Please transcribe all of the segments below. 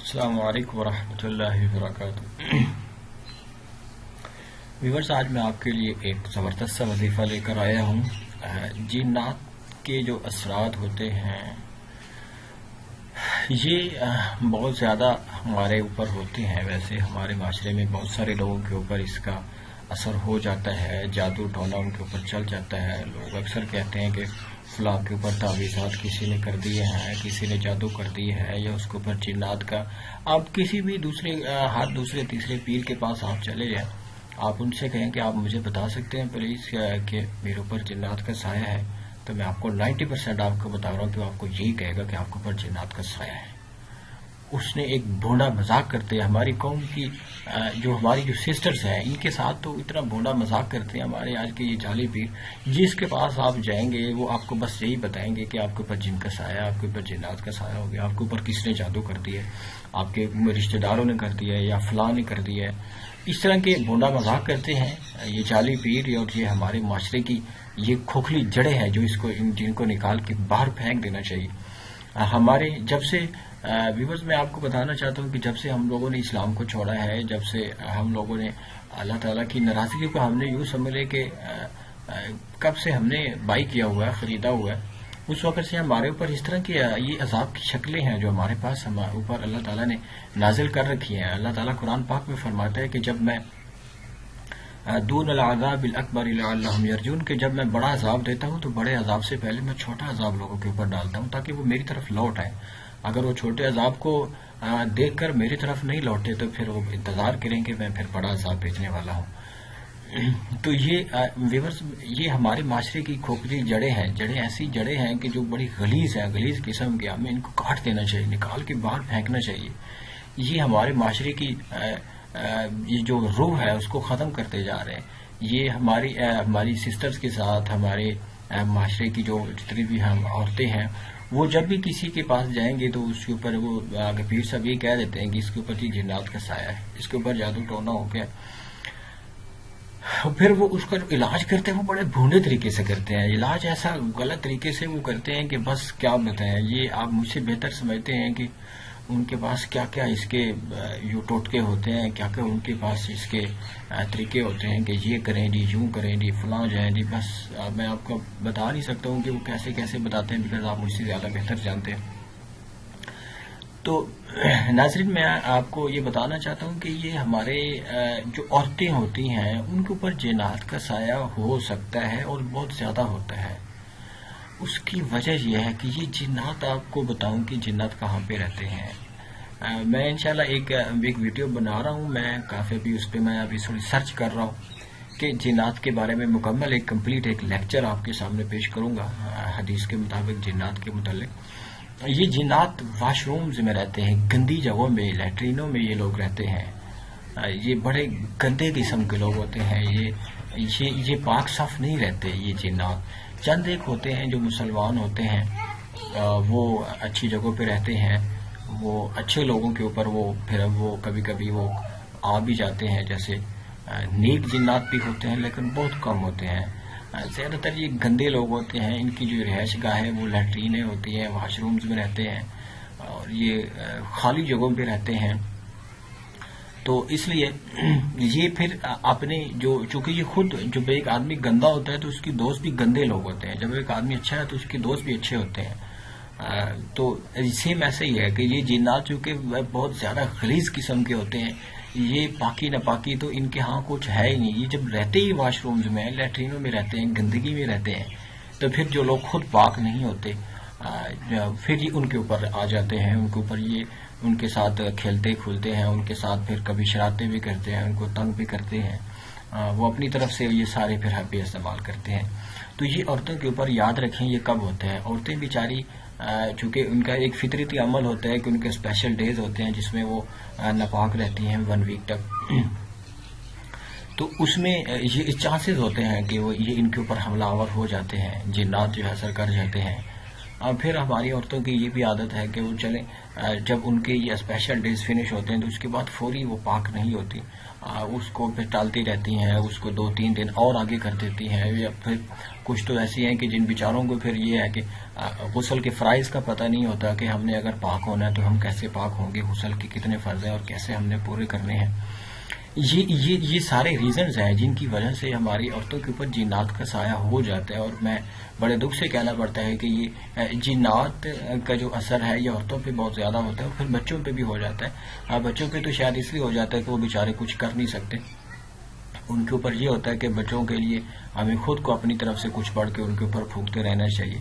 السلام علیکم ورحمۃ اللہ وبرکاتہ۔ ویورز، آج میں آپ کے لیے ایک زبردست سا وظیفہ لے کر آیا ہوں۔ جنات کے جو اثرات ہوتے ہیں یہ بہت زیادہ ہمارے اوپر ہوتے ہیں۔ ویسے ہمارے معاشرے میں بہت سارے لوگوں کے اوپر اس کا اثر ہو جاتا ہے، جادو ٹونا ان کے اوپر چل جاتا ہے۔ لوگ اکثر کہتے ہیں کہ فلاں کے اوپر تعویذات کسی نے کر دیے ہیں، کسی نے جادو کر دی ہے، یا اس کے اوپر جنات کا۔ آپ کسی بھی دوسرے تیسرے پیر کے پاس آپ چلے جائیں، آپ ان سے کہیں کہ آپ مجھے بتا سکتے ہیں پلیز کہ میرے اوپر جنات کا سایہ ہے، تو میں آپ کو 90% آپ کو بتا رہا ہوں کہ وہ آپ کو یہی کہے گا کہ آپ کے اوپر جنات کا سایہ ہے۔ اس نے ایک بھونڈا مذاق کرتے ہیں ہماری قوم کی، ہماری جو سسٹرز ہیں ان کے ساتھ تو اتنا بھونڈا مذاق کرتے ہیں ہمارے آج کے یہ جعلی پیر، جس کے پاس آپ جائیں گے وہ آپ کو بس یہی بتائیں گے کہ آپ کے اوپر جن کا سایہ، آپ کے اوپر جنات کا سایہ ہو گیا، آپ کے اوپر کس نے جادو کر دیا ہے، آپ کے رشتہ داروں نے کر دیا ہے یا فلاں نے کر دیا ہے۔ اس طرح کے بھونڈا مذاق کرتے ہیں یہ جعلی پیر، اور یہ ہمارے معاشرے کی یہ کھوکھلی جڑیں ہیں جو جن کو نکال کے باہر پھینک دینا چاہیے۔ ہمارے جب سے ویورز، میں آپ کو بتانا چاہتا ہوں کہ جب سے ہم لوگوں نے اسلام کو چھوڑا ہے، جب سے ہم لوگوں نے اللہ تعالیٰ کی ناراضگی کو ہم نے یوں سمجھ لے کہ کب سے ہم نے بائی کیا ہوا ہے، خریدا ہوا ہے، اس وقت سے ہمارے اوپر اس طرح کی یہ عذاب کی شکلیں ہیں جو ہمارے پاس ہمارے اوپر اللہ تعالیٰ نے نازل کر رکھی ہیں۔ اللہ تعالیٰ قرآن پاک میں فرماتا ہے کہ جب میں دون العذاب الاکبر لعلہم یرجون، کہ جب میں بڑا عذاب دیتا ہوں تو بڑے عذاب سے پہلے میں چھوٹا عذاب لوگوں کے اوپر ڈالتا ہوں تاکہ وہ میری طرف لوٹ آئے۔ اگر وہ چھوٹے عذاب کو دیکھ کر میری طرف نہیں لوٹے تو پھر وہ انتظار کریں کہ میں پھر بڑا عذاب بھیجنے والا ہوں۔ تو یہ ویورز، یہ ہمارے معاشرے کی کھوکھلی جڑیں ایسی جڑیں ہیں کہ جو بڑی غلیظ ہیں، غلیظ قسم کی، ہمیں ان کو کاٹ دینا چاہیے، نکال کے باہر پھینکنا چاہیے۔ یہ ہمارے معاشرے کی یہ جو روح ہے اس کو ختم کرتے جا رہے ہیں۔ یہ ہماری سسٹرز کے ساتھ ہمارے معاشرے کی جو جتنی بھی ہم عورتیں ہیں، وہ جب بھی کسی کے پاس جائیں گے تو اس کے اوپر وہ پیر صاحب یہ کہہ دیتے ہیں کہ اس کے اوپر جنات کا سایہ ہے، اس کے اوپر جادو ٹونا ہو گیا۔ پھر وہ اس کا جو علاج کرتے ہیں وہ بڑے بھونڈے طریقے سے کرتے ہیں، علاج ایسا غلط طریقے سے وہ کرتے ہیں کہ بس کیا بتائیں۔ یہ آپ مجھ سے بہتر سمجھتے ہیں کہ ان کے پاس کیا کیا اس کے یوں ٹوٹکے ہوتے ہیں، کیا کیا ان کے پاس اس کے طریقے ہوتے ہیں کہ یہ کریں جی، یوں کریں جی، فلاں جائیں جی۔ بس میں آپ کو بتا نہیں سکتا ہوں کہ وہ کیسے کیسے بتاتے ہیں، بیکاز آپ مجھ سے زیادہ بہتر جانتے ہیں۔ تو ناظرین، میں آپ کو یہ بتانا چاہتا ہوں کہ یہ ہمارے جو عورتیں ہوتی ہیں ان کے اوپر جنات کا سایہ ہو سکتا ہے اور بہت زیادہ ہوتا ہے۔ اس کی وجہ یہ ہے کہ یہ جنات، آپ کو بتاؤں کہ جنات کہاں پہ رہتے ہیں۔ میں انشاءاللہ ایک ویڈیو بنا رہا ہوں، میں کافی بھی اس پہ میں ابھی تھوڑی سرچ کر رہا ہوں کہ جنات کے بارے میں مکمل کمپلیٹ ایک لیکچر آپ کے سامنے پیش کروں گا حدیث کے مطابق جنات کے متعلق۔ یہ جنات واش رومز میں رہتے ہیں، گندی جگہوں میں، لیٹرینوں میں یہ لوگ رہتے ہیں۔ یہ بڑے گندے قسم کے لوگ ہوتے ہیں، یہ پاک صاف نہیں رہتے۔ یہ جنات چند ایک ہوتے ہیں جو مسلمان ہوتے ہیں، وہ اچھی جگہوں پہ رہتے ہیں، وہ اچھے لوگوں کے اوپر پھر وہ کبھی کبھی وہ آ بھی جاتے ہیں، جیسے نیک جنات بھی ہوتے ہیں لیکن بہت کم ہوتے ہیں۔ زیادہ تر یہ گندے لوگ ہوتے ہیں، ان کی جو رہائش گاہیں وہ لیٹرینیں ہوتی ہیں، واش رومز میں رہتے ہیں، اور یہ خالی جگہوں پہ رہتے ہیں۔ تو اس لیے یہ پھر اپنے چونکہ یہ خود جب ایک آدمی گندا ہوتا ہے تو اس کی دوست بھی گندے لوگ ہوتے ہیں، جب ایک آدمی اچھا ہے تو اس کے دوست بھی اچھے ہوتے ہیں۔ تو سیم ایسے ہی ہے کہ یہ جنات چونکہ بہت زیادہ غلیظ قسم کے ہوتے ہیں، یہ پاکی ناپاکی تو ان کے ہاں کچھ ہے ہی نہیں۔ یہ جب رہتے ہی واش رومز میں، لیٹرینوں میں رہتے ہیں، گندگی میں رہتے ہیں، تو پھر جو لوگ خود پاک نہیں ہوتے پھر یہ ان کے اوپر آ جاتے ہیں، ان کے اوپر یہ ان کے ساتھ کھیلتے کھولتے ہیں، ان کے ساتھ پھر کبھی شرارتیں بھی کرتے ہیں، ان کو تنگ بھی کرتے ہیں، وہ اپنی طرف سے یہ سارے پھر حربے استعمال کرتے ہیں۔ تو یہ عورتوں کے اوپر یاد رکھیں یہ کب ہوتا ہے۔ عورتیں بیچاری چونکہ ان کا ایک فطرتی عمل ہوتا ہے کہ ان کے اسپیشل ڈیز ہوتے ہیں جس میں وہ ناپاک رہتی ہیں 1 ویک تک، تو اس میں یہ چانسز ہوتے ہیں کہ وہ یہ ان کے اوپر حملہ آور ہو جاتے ہیں، جنات جو ہے اثر کر جاتے ہیں۔ پھر ہماری عورتوں کی یہ بھی عادت ہے کہ وہ چلیں جب ان کے یہ اسپیشل ڈیز فنش ہوتے ہیں تو اس کے بعد فوری وہ پاک نہیں ہوتی، اس کو پھر ٹالتی رہتی ہیں، اس کو 2-3 دن اور آگے کر دیتی ہیں، یا پھر کچھ تو ایسی ہیں کہ جن بیچاروں کو پھر یہ ہے کہ غسل کے فرائض کا پتہ نہیں ہوتا کہ ہم نے اگر پاک ہونا ہے تو ہم کیسے پاک ہوں گے، غسل کے کتنے فرض ہیں اور کیسے ہم نے پورے کرنے ہیں۔ یہ سارے ریزنز ہیں جن کی وجہ سے ہماری عورتوں کے اوپر جنات کا سایہ ہو جاتا ہے، اور میں بڑے دکھ سے کہنا پڑتا ہے کہ یہ جنات کا جو اثر ہے یہ عورتوں پہ بہت زیادہ ہوتا ہے، اور پھر بچوں پہ بھی ہو جاتا ہے۔ بچوں پہ تو شاید اس لیے ہو جاتا ہے کہ وہ بیچارے کچھ کر نہیں سکتے، ان کے اوپر یہ ہوتا ہے کہ بچوں کے لیے ہمیں خود کو اپنی طرف سے کچھ پڑھ کے ان کے اوپر پھونکتے رہنا چاہیے۔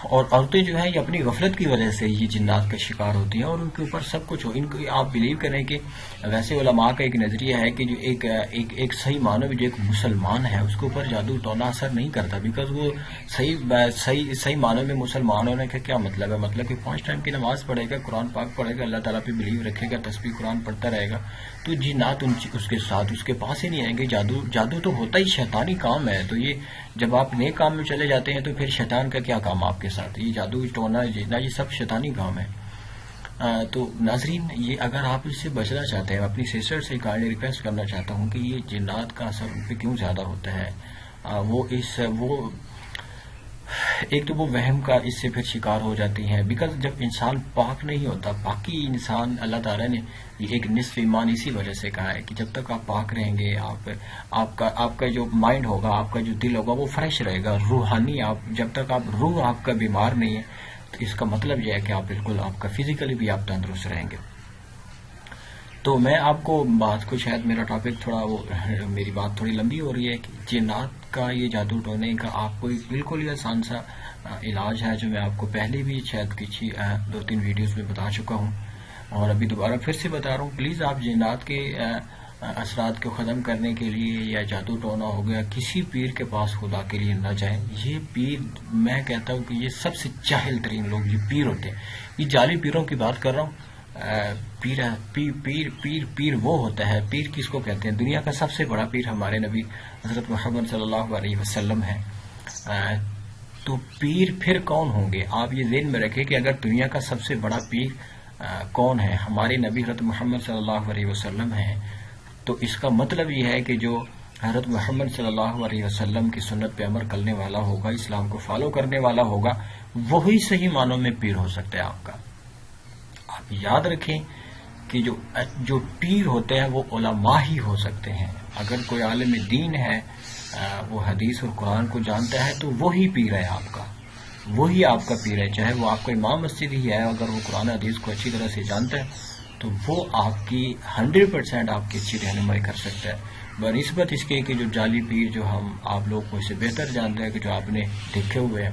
اور عورتیں جو ہیں یہ اپنی غفلت کی وجہ سے یہ جنات کا شکار ہوتی ہیں، اور ان کے اوپر سب کچھ ہو، ان کو آپ بلیو کریں کہ ویسے علماء کا ایک نظریہ ہے کہ جو ایک صحیح معنوں میں جو ایک مسلمان ہے اس کے اوپر جادو ٹونا اثر نہیں کرتا، بیکاز وہ صحیح معنوں میں مسلمان ہونے کا کیا مطلب ہے؟ مطلب کہ 5 ٹائم کی نماز پڑھے گا، قرآن پاک پڑھے گا، اللہ تعالیٰ پہ بلیو رکھے گا، تسبیح قرآن پڑھتا رہے گا، تو جنات اس کے ساتھ اس کے پاس ہی نہیں آئیں گے۔ جادو تو ہوتا ہی شیطانی کام ہے، تو یہ جب آپ نیک کام میں چلے جاتے ہیں تو پھر شیطان کا کیا کام آپ کے ساتھ؟ یہ جادو ٹونا جیتنا یہ سب شیطانی کام ہے۔ تو ناظرین، یہ اگر آپ اس سے بچنا چاہتے ہیں، اپنی سسٹر سے کائنڈلی ریکویسٹ کرنا چاہتا ہوں کہ یہ جنات کا اثر ان پہ کیوں زیادہ ہوتا ہے، ایک تو وہ وہم کا اس سے پھر شکار ہو جاتی ہیں، بیکاز جب انسان پاک نہیں ہوتا، باقی انسان اللہ تعالیٰ نے یہ ایک نصف ایمان اسی وجہ سے کہا ہے کہ جب تک آپ پاک رہیں گے، آپ کا جو مائنڈ ہوگا، آپ کا جو دل ہوگا وہ فریش رہے گا، روحانی جب تک روح آپ کا بیمار نہیں ہے تو اس کا مطلب یہ ہے کہ آپ بالکل آپ کا فزیکلی بھی آپ تندرست رہیں گے۔ تو میں آپ کو بات کو شاید میرا ٹاپک میری بات تھوڑی لمبی ہو رہی ہے کہ جنات کا یہ جادو ٹونے کا آپ کو بالکل ہی آسان سا علاج ہے، جو میں آپ کو پہلے بھی شاید کچھ 2-3 ویڈیوز میں بتا چکا ہوں، اور ابھی دوبارہ پھر سے بتا رہا ہوں۔ پلیز آپ جنات کے اثرات کو ختم کرنے کے لیے یا جادو ٹونا ہو گیا کسی پیر کے پاس خدا کے لیے نہ جائیں۔ یہ پیر، میں کہتا ہوں کہ یہ سب سے جاہل ترین لوگ یہ پیر ہوتے ہیں۔ یہ جعلی پیروں کی بات کر رہا ہوں۔ پیر وہ ہوتا ہے، پیر کس کو کہتے ہیں؟ دنیا کا سب سے بڑا پیر ہمارے نبی حضرت محمد صلی اللہ علیہ وسلم ہے۔ تو پیر پھر کون ہوں گے؟ آپ یہ ذہن میں رکھیں کہ اگر دنیا کا سب سے بڑا پیر کون ہے؟ ہمارے نبی حضرت محمد صلی اللہ علیہ وسلم ہے، تو اس کا مطلب یہ ہے کہ جو حضرت محمد صلی اللہ علیہ وسلم کی سنت پہ عمل کرنے والا ہوگا، اسلام کو فالو کرنے والا ہوگا، وہی صحیح معنوں میں پیر ہو سکتا ہے آپ کا۔ آپ یاد رکھیں کہ جو پیر ہوتے ہیں وہ علماء ہی ہو سکتے ہیں۔ اگر کوئی عالم دین ہے، وہ حدیث اور قرآن کو جانتا ہے تو وہی پیر ہے آپ کا، وہی آپ کا پیر ہے، چاہے وہ آپ کا امام مسجد ہی ہے، اگر وہ قرآن حدیث کو اچھی طرح سے جانتا ہے تو وہ آپ کی 100% آپ کی اچھی رہنمائی کر سکتا ہے، بنسبت اس کے کہ جو جعلی پیر جو آپ لوگ کو اسے بہتر جانتے ہیں، کہ جو آپ نے دیکھے ہوئے ہیں،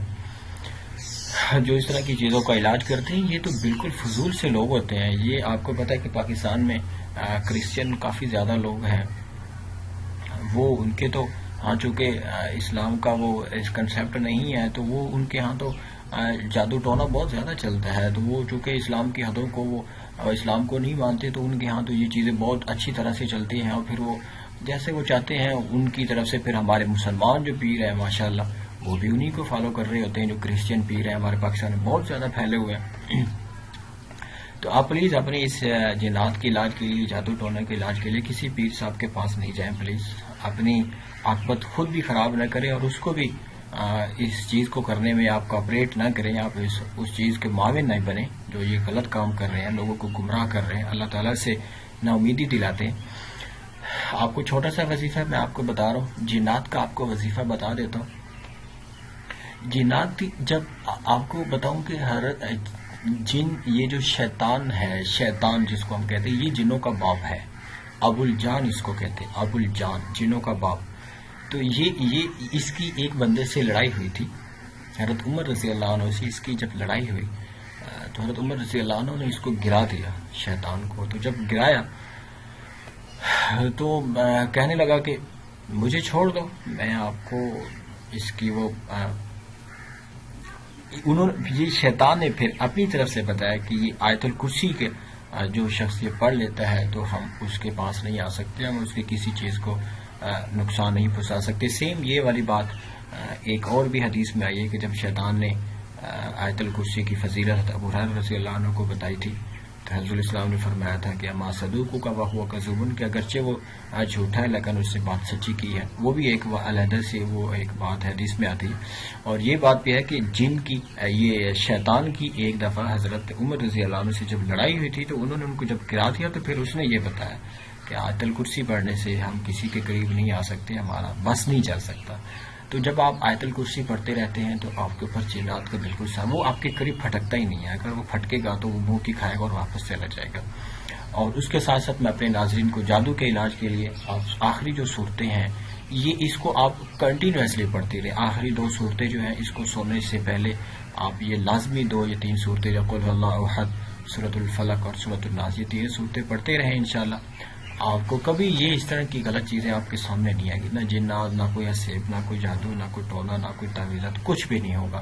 جو اس طرح کی چیزوں کا علاج کرتے ہیں، یہ تو بالکل فضول سے لوگ ہوتے ہیں۔ یہ آپ کو پتہ ہے کہ پاکستان میں کرسچن کافی زیادہ لوگ ہیں، وہ ان کے تو چونکہ اسلام کا وہ اس کنسیپٹ نہیں ہے، تو وہ ان کے ہاں تو جادو ٹونا بہت زیادہ چلتا ہے، تو وہ چونکہ اسلام کی حدوں کو وہ اسلام کو نہیں مانتے، تو ان کے ہاں تو یہ چیزیں بہت اچھی طرح سے چلتی ہیں، اور پھر وہ جیسے وہ چاہتے ہیں ان کی طرف سے پھر ہمارے مسلمان جو پیر ہیں ماشاءاللہ وہ بھی انہی کو فالو کر رہے ہوتے ہیں۔ جو کرسچین پیر ہیں ہمارے پاکستان میں بہت زیادہ پھیلے ہوئے ہیں۔ تو آپ پلیز اپنے اس جنات کے علاج کے لیے، جادو ٹونے کے علاج کے لیے کسی پیر صاحب کے پاس نہیں جائیں پلیز۔ اپنی عاقبت خود بھی خراب نہ کریں اور اس کو بھی اس چیز کو کرنے میں آپ کوآپریٹ نہ کریں، آپ اس چیز کے معاون نہ بنیں جو یہ غلط کام کر رہے ہیں، لوگوں کو گمراہ کر رہے ہیں، اللہ تعالیٰ سے نا امیدی دلاتے ہیں۔ آپ کو چھوٹا سا وظیفہ میں آپ کو بتا رہا ہوں، جنات کا آپ کو وظیفہ بتا دیتا ہوں۔ جنات جب آپ کو بتاؤں کہ جن، یہ جو شیطان ہے، شیطان جس کو ہم کہتے ہیں، یہ جنوں کا باپ ہے، ابو الجان اس کو کہتے ہیں، ابو الجان، جنوں کا باپ۔ تو یہ اس کی ایک بندے سے لڑائی ہوئی تھی، حضرت عمر رضی اللہ عنہ سے اس کی جب لڑائی ہوئی تو حضرت عمر رضی اللہ عنہ نے اس کو گرا دیا، شیطان کو۔ تو جب گرایا تو کہنے لگا کہ مجھے چھوڑ دو، میں آپ کو اس کی یہ شیطان نے پھر اپنی طرف سے بتایا کہ یہ آیت الکرسی کے جو شخص یہ پڑھ لیتا ہے تو ہم اس کے پاس نہیں آ سکتے، ہم اس کی کسی چیز کو نقصان نہیں پہنچا سکتے۔ سیم یہ والی بات ایک اور بھی حدیث میں آئی ہے کہ جب شیطان نے آیت الکرسی کی فضیلت ابو ہریرہ رضی اللہ عنہ کو بتائی تھی، تو حضرت الاسلام نے فرمایا تھا کہ اما صدوق کا وہو کذوب، کہ اگرچہ وہ جھوٹا ہے لیکن اس نے بات سچی کی ہے. وہ بھی ایک علیحدہ سے وہ ایک بات حدیث میں آتی ہے. اور یہ بات بھی ہے کہ جن کی یہ شیطان کی ایک دفعہ حضرت عمر رضی اللہ عنہ سے جب لڑائی ہوئی تھی تو انہوں نے ان کو جب گرا دیا تو پھر اس نے یہ بتایا کہ آیت الکرسی پڑھنے سے ہم کسی کے قریب نہیں آ سکتے، ہمارا بس نہیں چل سکتا. تو جب آپ آیت الکرسی پڑھتے رہتے ہیں تو آپ کے اوپر جنات کا بالکل وہ آپ کے قریب پھٹکتا ہی نہیں ہے. اگر وہ پھٹکے گا تو وہ منہ کی کھائے گا اور واپس چلا جائے گا. اور اس کے ساتھ ساتھ میں اپنے ناظرین کو جادو کے علاج کے لیے آپ آخری جو صورتیں ہیں یہ اس کو آپ کنٹینیوسلی پڑھتے رہے. آخری 2 صورتیں جو ہیں اس کو سونے سے پہلے آپ یہ لازمی 2 یا 3 صورتیں، قل هو اللہ احد، سورۃ الفلق اور سورۃ الناس، یہ 3 صورتیں پڑھتے رہیں انشاءاللہ. آپ کو کبھی یہ اس طرح کی غلط چیزیں آپ کے سامنے نہیں آئیں گی، نہ جنات، نہ کوئی حسیب، نہ کوئی جادو، نہ کوئی ٹونا، نہ کوئی تعویذات، کچھ بھی نہیں ہوگا.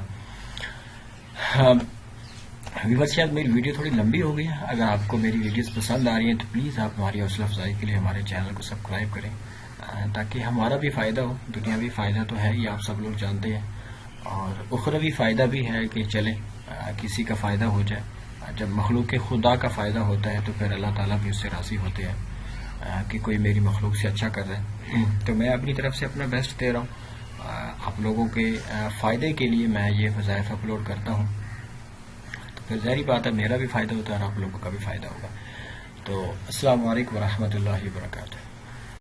ویورز شاید میری ویڈیو تھوڑی لمبی ہو گئی ہے. اگر آپ کو میری ویڈیوز پسند آ رہی ہیں تو پلیز آپ ہماری حوصلہ افزائی کے لیے ہمارے چینل کو سبسکرائب کریں تاکہ ہمارا بھی فائدہ ہو. دنیاوی فائدہ تو ہے یہ آپ سب لوگ جانتے ہیں، اور اخروی فائدہ بھی ہے کہ چلیں کسی کا فائدہ ہو جائے. جب مخلوق خدا کا فائدہ ہوتا ہے تو پھر اللہ تعالیٰ بھی اس سے راضی ہوتے ہیں کہ کوئی میری مخلوق سے اچھا کر رہا ہے. تو میں اپنی طرف سے اپنا بیسٹ دے رہا ہوں. آپ لوگوں کے فائدے کے لیے میں یہ وظائف اپلوڈ کرتا ہوں، تو پھر ظاہری بات ہے میرا بھی فائدہ ہوتا ہے اور آپ لوگوں کا بھی فائدہ ہوگا. تو السلام علیکم ورحمۃ اللہ وبرکاتہ.